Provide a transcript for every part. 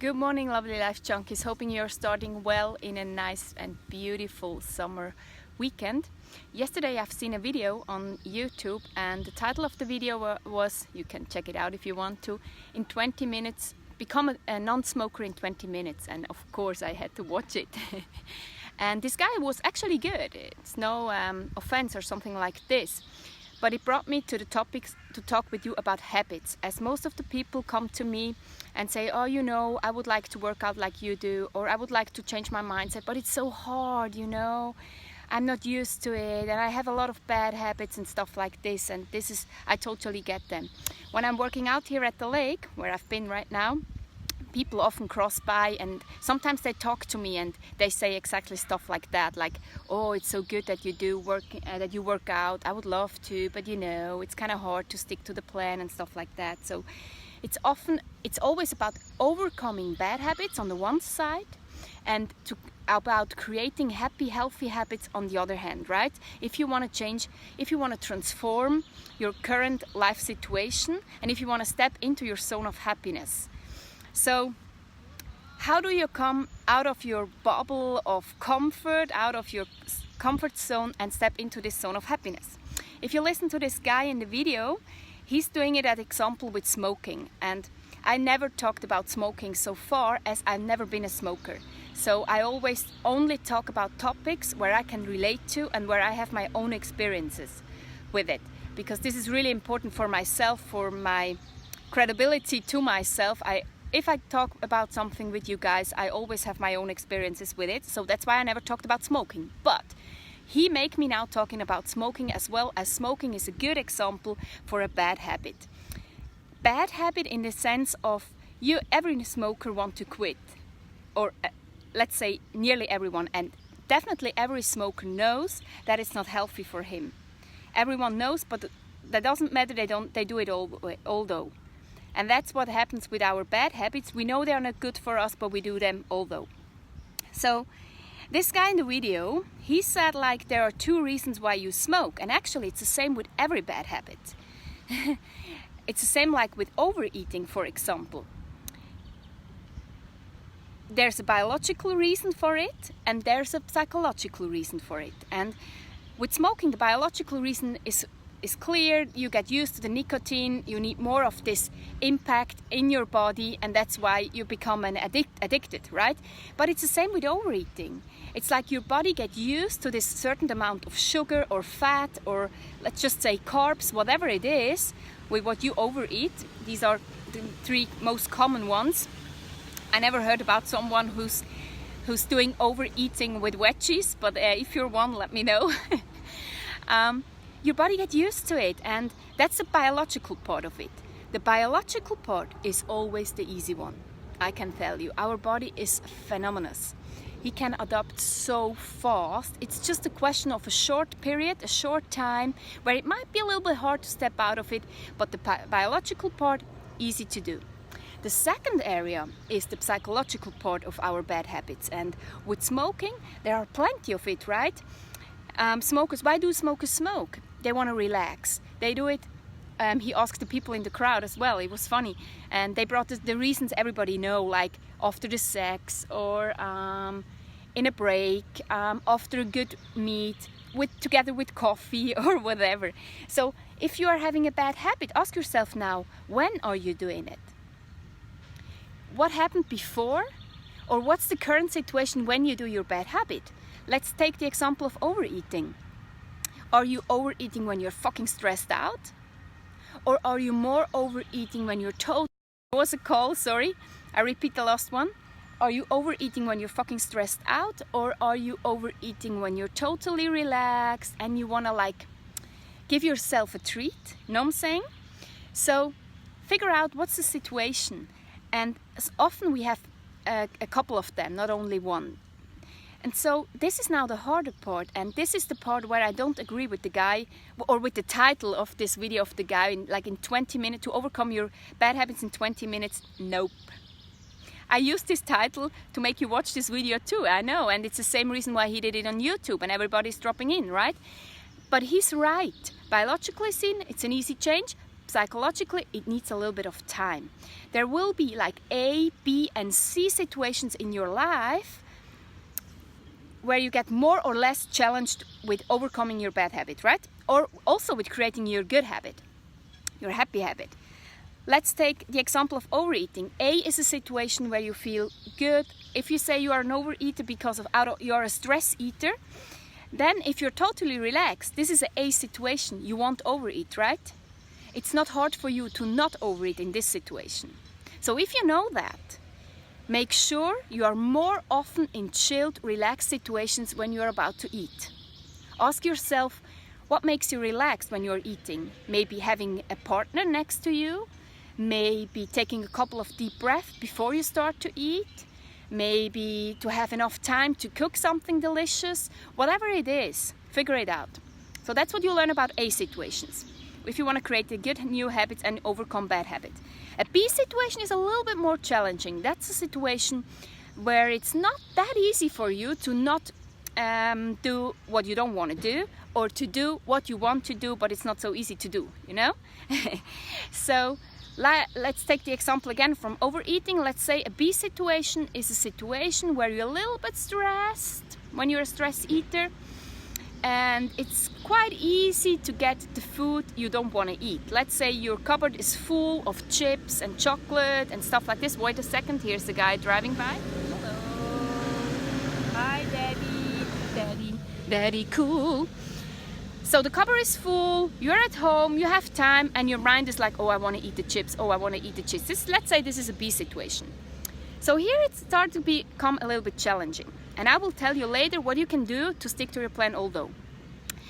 Good morning, lovely life junkies. Hoping you're starting well in a nice and beautiful summer weekend. Yesterday I've seen a video on YouTube and the title of the video was, you can check it out if you want to, in 20 minutes, become a non-smoker in 20 minutes. And of course I had to watch it. And this guy was actually good. It's no offense or something like this. But it brought me to the topics to talk with you about habits, as most of the people come to me and say, oh, you know, I would like to work out like you do, or I would like to change my mindset, but it's so hard, you know, I'm not used to it, and I have a lot of bad habits and stuff like this, and I totally get them. When I'm working out here at the lake, where I've been right now, people often cross by and sometimes they talk to me and they say exactly stuff like that, like, oh, it's so good that you work out, I would love to, but you know, it's kind of hard to stick to the plan and stuff like that. So it's always about overcoming bad habits on the one side and about creating happy, healthy habits on the other hand, right? If you want to change, if you want to transform your current life situation, and if you want to step into your zone of happiness. So how do you come out of your bubble of comfort, out of your comfort zone and step into this zone of happiness? If you listen to this guy in the video, he's doing it as example with smoking. And I never talked about smoking so far, as I've never been a smoker. So I always only talk about topics where I can relate to and where I have my own experiences with it. Because this is really important for myself, for my credibility to myself. If I talk about something with you guys, I always have my own experiences with it. So that's why I never talked about smoking. But he make me now talking about smoking, as well as smoking is a good example for a bad habit. Bad habit in the sense of every smoker want to quit. Or let's say nearly everyone. And definitely every smoker knows that it's not healthy for him. Everyone knows, but that doesn't matter. They do it although. And that's what happens with our bad habits. We know they are not good for us, but we do them although. So this guy in the video, he said like there are two reasons why you smoke. And actually it's the same with every bad habit. It's the same like with overeating, for example. There's a biological reason for it and there's a psychological reason for it. And with smoking, the biological reason is clear. You get used to the nicotine, you need more of this impact in your body, and that's why you become addicted, right? But it's the same with overeating. It's like your body gets used to this certain amount of sugar or fat, or let's just say carbs, whatever it is, with what you overeat. These are the three most common ones. I never heard about someone who's doing overeating with veggies, but if you're one, let me know. Your body gets used to it, and that's the biological part of it. The biological part is always the easy one. I can tell you, our body is phenomenal. He can adapt so fast. It's just a question of a short period, a short time, where it might be a little bit hard to step out of it, but the biological part, easy to do. The second area is the psychological part of our bad habits, and with smoking, there are plenty of it, right? Why do smokers smoke? They want to relax. They do it. He asked the people in the crowd as well. It was funny, and they brought the reasons everybody know, like after the sex, or in a break, after a good meet, together with coffee or whatever. So if you are having a bad habit, ask yourself now, when are you doing it? What happened before, or what's the current situation when you do your bad habit? Let's take the example of overeating. Are you overeating when you're fucking stressed out? Or are you more overeating when you're told? There was a call, sorry. I repeat the last one. Are you overeating when you're fucking stressed out? Or are you overeating when you're totally relaxed and you want to like give yourself a treat? You know what I'm saying? So figure out what's the situation. And as often we have a couple of them, not only one. And so this is now the harder part, and this is the part where I don't agree with the guy, or with the title of this video of the guy, in 20 minutes, to overcome your bad habits in 20 minutes. Nope. I used this title to make you watch this video too, I know, and it's the same reason why he did it on YouTube and everybody's dropping in, right? But he's right. Biologically seen, it's an easy change, psychologically, it needs a little bit of time. There will be like A, B, and C situations in your life where you get more or less challenged with overcoming your bad habit, right? Or also with creating your good habit, your happy habit. Let's take the example of overeating. A is a situation where you feel good. If you say you are an overeater because of you're a stress eater, then if you're totally relaxed, this is an A situation. You won't overeat, right? It's not hard for you to not overeat in this situation. So if you know that, make sure you are more often in chilled, relaxed situations when you're about to eat. Ask yourself, what makes you relaxed when you're eating? Maybe having a partner next to you, maybe taking a couple of deep breaths before you start to eat, maybe to have enough time to cook something delicious. Whatever it is, figure it out. So that's what you learn about A situations, if you want to create a good new habit and overcome bad habits. A B situation is a little bit more challenging. That's a situation where it's not that easy for you to not do what you don't want to do, or to do what you want to do, but it's not so easy to do, you know? So let's take the example again from overeating. Let's say a B situation is a situation where you're a little bit stressed when you're a stress eater, and it's quite easy to get the food you don't want to eat. Let's say your cupboard is full of chips and chocolate and stuff like this. Wait a second, here's the guy driving by. Hello. Hi, Daddy cool. So the cupboard is full, you're at home, you have time, and your mind is like, oh, I want to eat the chips, oh, I want to eat the chips. Let's say this is a B situation. So here it starts to become a little bit challenging. And I will tell you later what you can do to stick to your plan although.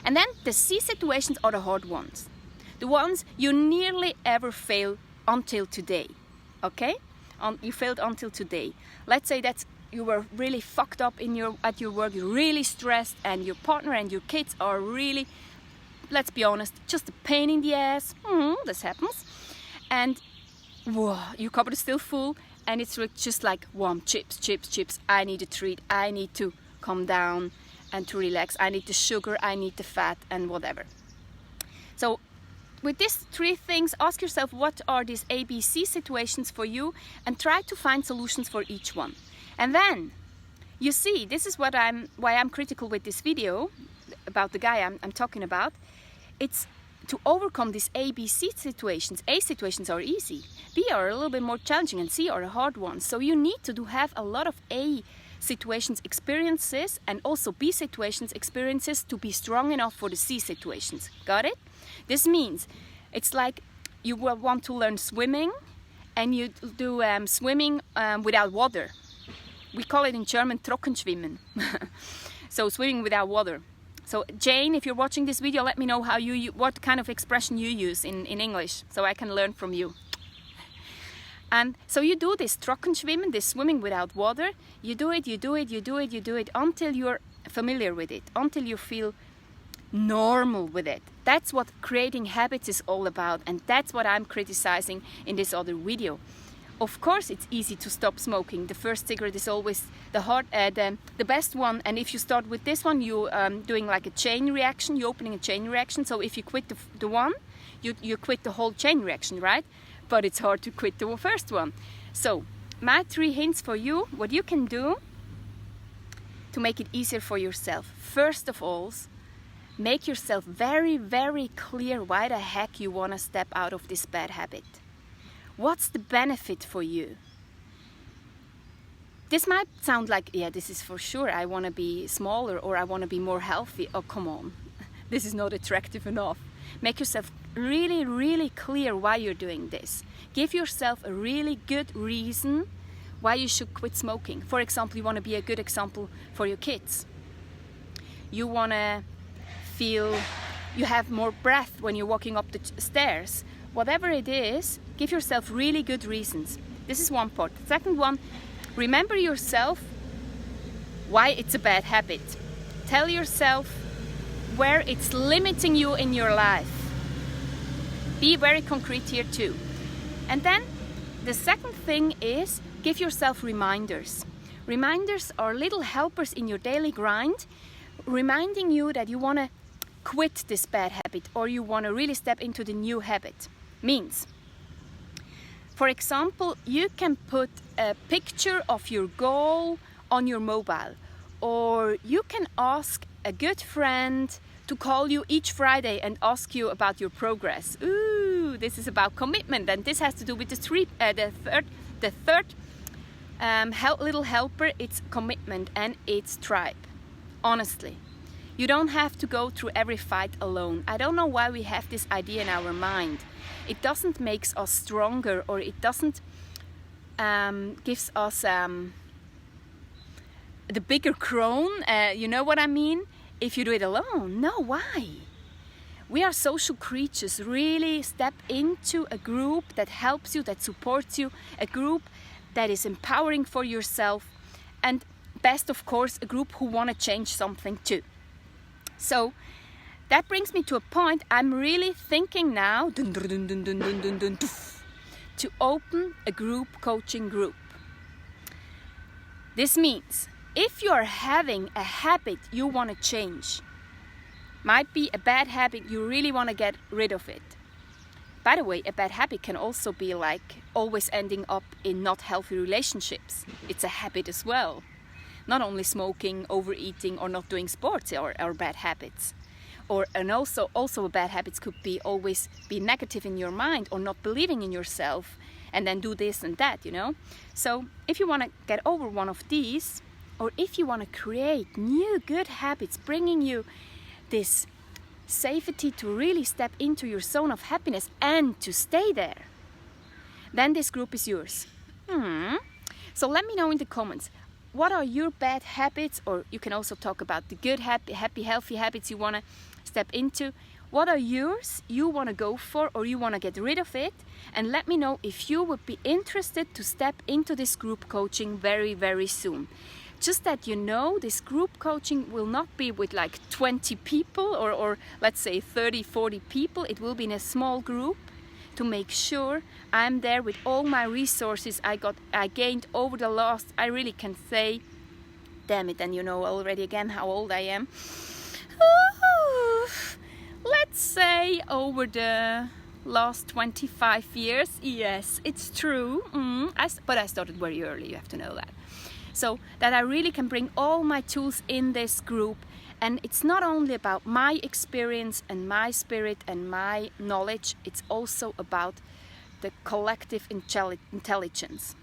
And then the C situations are the hard ones. The ones you nearly ever fail until today. Okay? You failed until today. Let's say that you were really fucked up at your work, you're really stressed, and your partner and your kids are really, let's be honest, just a pain in the ass. This happens. And whoa, your cupboard is still full, and it's just like, wow, chips. I need a treat. I need to calm down and to relax. I need the sugar, I need the fat, and whatever. So with these three things, ask yourself, what are these ABC situations for you, and try to find solutions for each one. And then, you see, this is why I'm critical with this video about the guy I'm talking about. It's to overcome these A, B, C situations. A situations are easy, B are a little bit more challenging, and C are the hard ones. So you need to have a lot of A situations experiences and also B situations experiences to be strong enough for the C situations. Got it? This means it's like you will want to learn swimming, and you do swimming without water. We call it in German Trockenschwimmen. So swimming without water. So Jane, if you're watching this video, let me know what kind of expression you use in English, so I can learn from you. And so you do this Trockenschwimmen, this swimming without water. You do it until you're familiar with it, until you feel normal with it. That's what creating habits is all about, and that's what I'm criticizing in this other video. Of course, it's easy to stop smoking. The first cigarette is always the best one. And if you start with this one, you're doing like a chain reaction. You're opening a chain reaction. So if you quit the one, you quit the whole chain reaction, right? But it's hard to quit the first one. So my 3 hints for you, what you can do to make it easier for yourself. First of all, make yourself very, very clear why the heck you want to step out of this bad habit. What's the benefit for you? This might sound like, yeah, this is for sure, I want to be smaller, or I want to be more healthy. Oh, come on. This is not attractive enough. Make yourself really, really clear why you're doing this. Give yourself a really good reason why you should quit smoking. For example, you want to be a good example for your kids. You want to feel you have more breath when you're walking up the stairs. Whatever it is, give yourself really good reasons. This is one part. The second one, remember yourself why it's a bad habit. Tell yourself where it's limiting you in your life. Be very concrete here too. And then the second thing is, give yourself reminders. Reminders are little helpers in your daily grind, reminding you that you want to quit this bad habit, or you want to really step into the new habit. means. For example, you can put a picture of your goal on your mobile, or you can ask a good friend to call you each Friday and ask you about your progress. Ooh, this is about commitment, and this has to do with the third little helper. It's commitment and it's tribe. Honestly, you don't have to go through every fight alone. I don't know why we have this idea in our mind. It doesn't make us stronger, or it doesn't gives us the bigger crown. You know what I mean? If you do it alone. No, why? We are social creatures. Really step into a group that helps you, that supports you, a group that is empowering for yourself, and best of course a group who want to change something too. So that brings me to a point. I'm really thinking now to open a group coaching group. This means if you are having a habit you want to change, might be a bad habit, you really want to get rid of it. By the way, a bad habit can also be like always ending up in not healthy relationships. It's a habit as well. Not only smoking, overeating, or not doing sports are bad habits. And also bad habits could be always be negative in your mind, or not believing in yourself, and then do this and that, you know. So if you want to get over one of these, or if you want to create new good habits, bringing you this safety to really step into your zone of happiness and to stay there, then this group is yours. So let me know in the comments, what are your bad habits, or you can also talk about the good, happy, healthy habits you want to step into. What are yours you want to go for, or you want to get rid of it? And let me know if you would be interested to step into this group coaching very, very soon. Just that you know, this group coaching will not be with like 20 people or let's say 30, 40 people. It will be in a small group to make sure I'm there with all my resources I gained over the last, I really can say, damn it, and you know already again how old I am. Let's say over the last 25 years. Yes, it's true. But I started very early, you have to know that. So that I really can bring all my tools in this group. And it's not only about my experience and my spirit and my knowledge, it's also about the collective intelligence.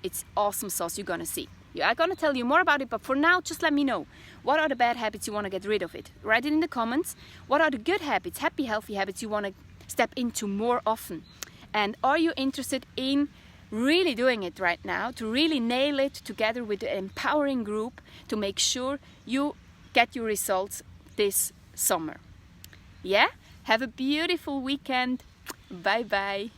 It's awesome sauce, you're gonna see. I'm gonna tell you more about it, but for now, just let me know. What are the bad habits you wanna get rid of it? Write it in the comments. What are the good habits, happy, healthy habits you wanna step into more often? And are you interested in really doing it right now, to really nail it together with an empowering group to make sure you get your results this summer? Yeah? Have a beautiful weekend. Bye bye.